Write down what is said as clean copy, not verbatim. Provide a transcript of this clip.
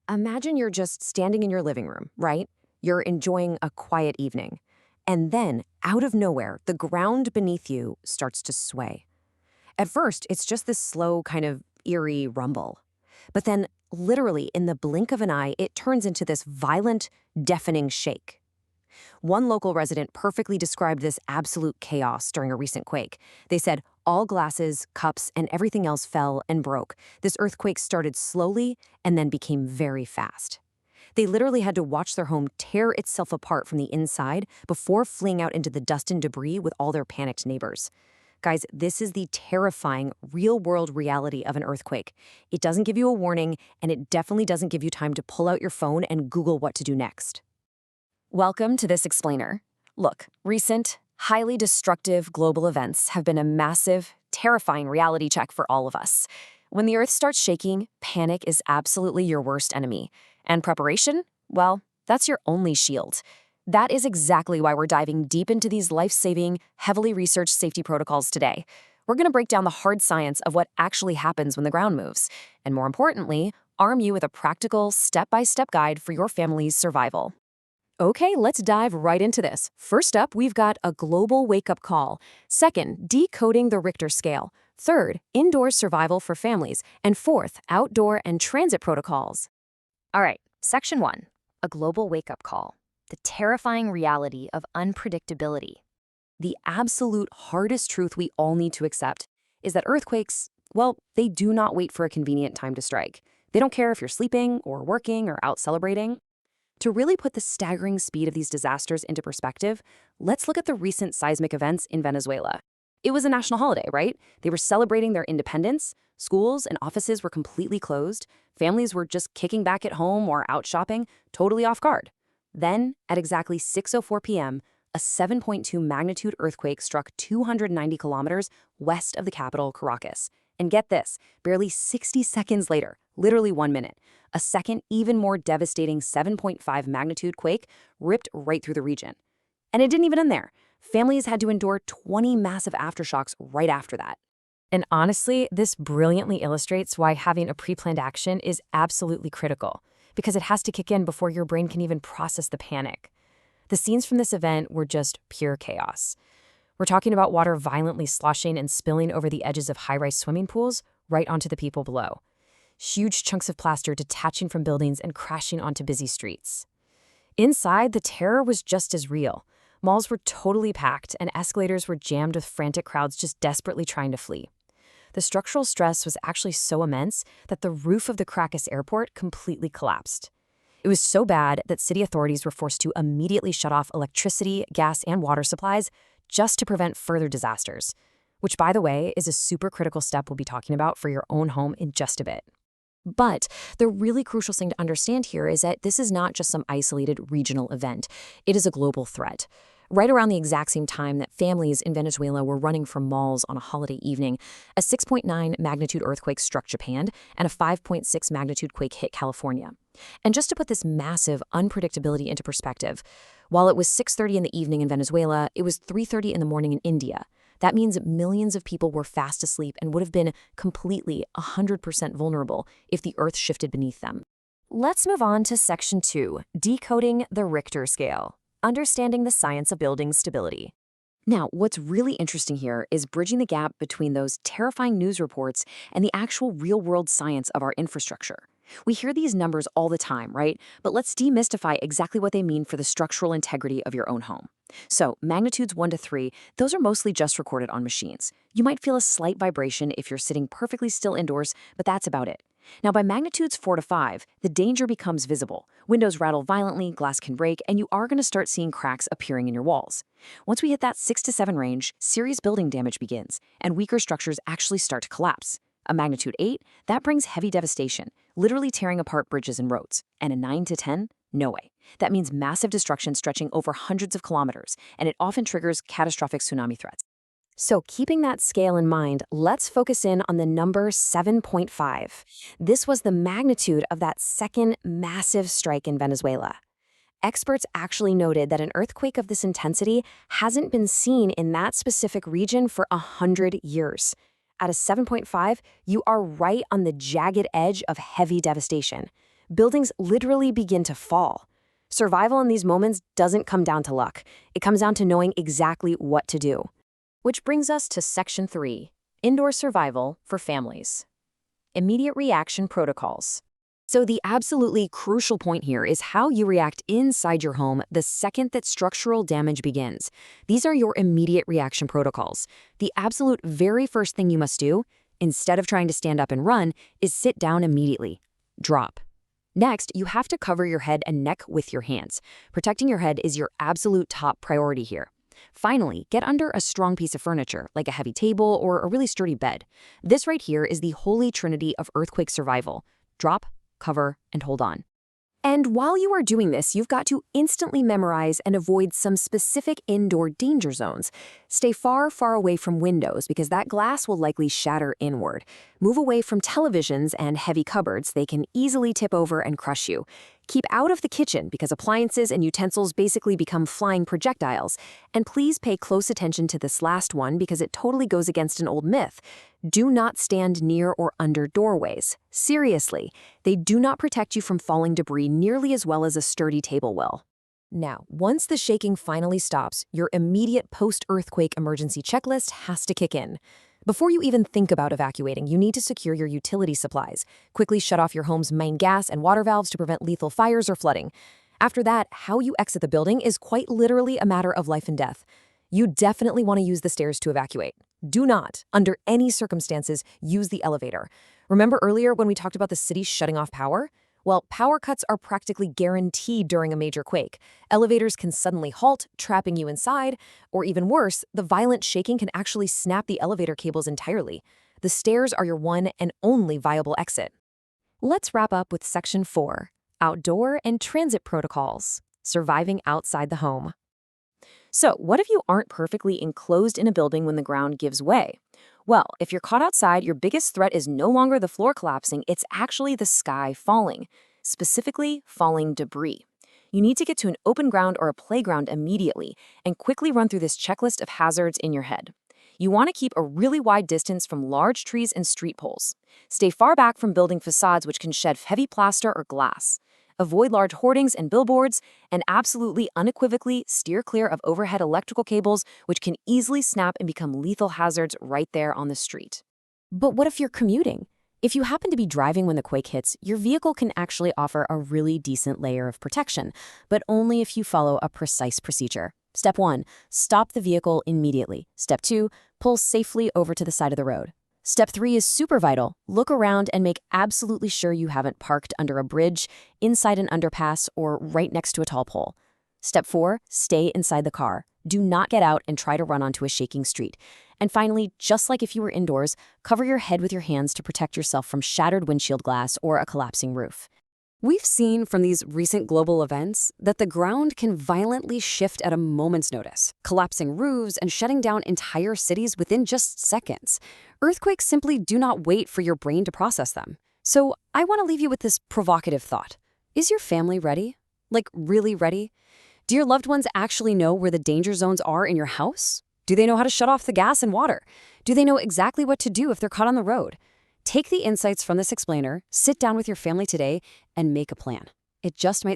Imagine you're just standing in your living room, right? You're enjoying a quiet evening. And then, out of nowhere, the ground beneath you starts to sway. At first, it's just this slow, kind of eerie rumble. But then, literally, in the blink of an eye, it turns into this violent, deafening shake. One local resident perfectly described this absolute chaos during a recent quake. They said all glasses, cups, and everything else fell and broke. This earthquake started slowly and then became very fast. They literally had to watch their home tear itself apart from the inside before fleeing out into the dust and debris with all their panicked neighbors. Guys, this is the terrifying, real-world reality of an earthquake. It doesn't give you a warning, and it definitely doesn't give you time to pull out your phone and Google what to do next. Welcome to this explainer. Look, recent, highly destructive global events have been a massive, terrifying reality check for all of us. When the earth starts shaking, panic is absolutely your worst enemy. And preparation? Well, that's your only shield. That is exactly why we're diving deep into these life-saving, heavily researched safety protocols today. We're going to break down the hard science of what actually happens when the ground moves, and more importantly, arm you with a practical, step-by-step guide for your family's survival. Okay, let's dive right into this. First up, we've got a global wake-up call. Second, decoding the Richter scale. Third, indoor survival for families. And fourth, outdoor and transit protocols. All right, Section 1, a global wake-up call. The terrifying reality of unpredictability. The absolute hardest truth we all need to accept is that earthquakes, well, they do not wait for a convenient time to strike. They don't care if you're sleeping or working or out celebrating. To really put the staggering speed of these disasters into perspective, let's look at the recent seismic events in Venezuela. It was a national holiday, right? They were celebrating their independence. Schools and offices were completely closed. Families were just kicking back at home or out shopping, totally off guard. Then, at exactly 6:04 p.m., a 7.2 magnitude earthquake struck 290 kilometers west of the capital, Caracas. And get this, barely 60 seconds later, literally 1 minute, a second, even more devastating 7.5 magnitude quake ripped right through the region. And it didn't even end there. Families had to endure 20 massive aftershocks right after that. And honestly, this brilliantly illustrates why having a pre-planned action is absolutely critical, because it has to kick in before your brain can even process the panic. The scenes from this event were just pure chaos. We're talking about water violently sloshing and spilling over the edges of high-rise swimming pools right onto the people below. Huge chunks of plaster detaching from buildings and crashing onto busy streets. Inside, the terror was just as real. Malls were totally packed, and escalators were jammed with frantic crowds just desperately trying to flee. The structural stress was actually so immense that the roof of the Caracas airport completely collapsed. It was so bad that city authorities were forced to immediately shut off electricity, gas, and water supplies just to prevent further disasters, which, by the way, is a super critical step we'll be talking about for your own home in just a bit. But the really crucial thing to understand here is that this is not just some isolated regional event. It is a global threat. Right around the exact same time that families in Venezuela were running from malls on a holiday evening, a 6.9 magnitude earthquake struck Japan and a 5.6 magnitude quake hit California. And just to put this massive unpredictability into perspective, while it was 6:30 in the evening in Venezuela, it was 3:30 in the morning in India. That means millions of people were fast asleep and would have been completely 100% vulnerable if the earth shifted beneath them. Let's move on to Section 2, decoding the Richter scale. Understanding the science of building stability. Now, what's really interesting here is bridging the gap between those terrifying news reports and the actual real-world science of our infrastructure. We hear these numbers all the time, right? But let's demystify exactly what they mean for the structural integrity of your own home. So, magnitudes 1 to 3, those are mostly just recorded on machines. You might feel a slight vibration if you're sitting perfectly still indoors, but that's about it. Now, by magnitudes 4 to 5, the danger becomes visible. Windows rattle violently, glass can break, and you are going to start seeing cracks appearing in your walls. Once we hit that 6 to 7 range, serious building damage begins, and weaker structures actually start to collapse. A magnitude 8, that brings heavy devastation, literally tearing apart bridges and roads. And a 9 to 10, no way. That means massive destruction stretching over hundreds of kilometers, and it often triggers catastrophic tsunami threats. So keeping that scale in mind, let's focus in on the number 7.5. This was the magnitude of that second massive strike in Venezuela. Experts actually noted that an earthquake of this intensity hasn't been seen in that specific region for 100 years. At a 7.5, you are right on the jagged edge of heavy devastation. buildings literally begin to fall. Survival in these moments doesn't come down to luck. It comes down to knowing exactly what to do. Which brings us to Section 3, Indoor Survival for Families. Immediate reaction protocols. So the absolutely crucial point here is how you react inside your home the second that structural damage begins. These are your immediate reaction protocols. The absolute very first thing you must do, instead of trying to stand up and run, is sit down immediately. Drop. Next, you have to cover your head and neck with your hands. Protecting your head is your absolute top priority here. Finally, get under a strong piece of furniture, like a heavy table or a really sturdy bed. This right here is the holy trinity of earthquake survival. Drop, cover, and hold on. And while you are doing this, you've got to instantly memorize and avoid some specific indoor danger zones. Stay far, far away from windows because that glass will likely shatter inward. Move away from televisions and heavy cupboards. They can easily tip over and crush you. Keep out of the kitchen because appliances and utensils basically become flying projectiles. And please pay close attention to this last one because it totally goes against an old myth. Do not stand near or under doorways. Seriously, they do not protect you from falling debris nearly as well as a sturdy table will. Now, once the shaking finally stops, your immediate post-earthquake emergency checklist has to kick in. Before you even think about evacuating, you need to secure your utility supplies. Quickly shut off your home's main gas and water valves to prevent lethal fires or flooding. After that, how you exit the building is quite literally a matter of life and death. You definitely want to use the stairs to evacuate. Do not, under any circumstances, use the elevator. Remember earlier when we talked about the city shutting off power? Well, power cuts are practically guaranteed during a major quake. Elevators can suddenly halt, trapping you inside, or even worse, the violent shaking can actually snap the elevator cables entirely. The stairs are your one and only viable exit. Let's wrap up with Section 4, Outdoor and Transit Protocols, Surviving Outside the Home. So, what if you aren't perfectly enclosed in a building when the ground gives way? Well, if you're caught outside, your biggest threat is no longer the floor collapsing, it's actually the sky falling, specifically falling debris. You need to get to an open ground or a playground immediately and quickly run through this checklist of hazards in your head. You want to keep a really wide distance from large trees and street poles. Stay far back from building facades which can shed heavy plaster or glass. Avoid large hoardings and billboards, and absolutely unequivocally steer clear of overhead electrical cables, which can easily snap and become lethal hazards right there on the street. But what if you're commuting? If you happen to be driving when the quake hits, your vehicle can actually offer a really decent layer of protection, but only if you follow a precise procedure. Step 1, stop the vehicle immediately. Step 2, pull safely over to the side of the road. Step 3 is super vital. Look around and make absolutely sure you haven't parked under a bridge, inside an underpass, or right next to a tall pole. Step 4, stay inside the car. Do not get out and try to run onto a shaking street. And finally, just like if you were indoors, cover your head with your hands to protect yourself from shattered windshield glass or a collapsing roof. We've seen from these recent global events that the ground can violently shift at a moment's notice, collapsing roofs and shutting down entire cities within just seconds. Earthquakes simply do not wait for your brain to process them. So I want to leave you with this provocative thought. Is your family ready? Like, really ready? Do your loved ones actually know where the danger zones are in your house? Do they know how to shut off the gas and water? Do they know exactly what to do if they're caught on the road? Take the insights from this explainer, sit down with your family today, and make a plan. It just might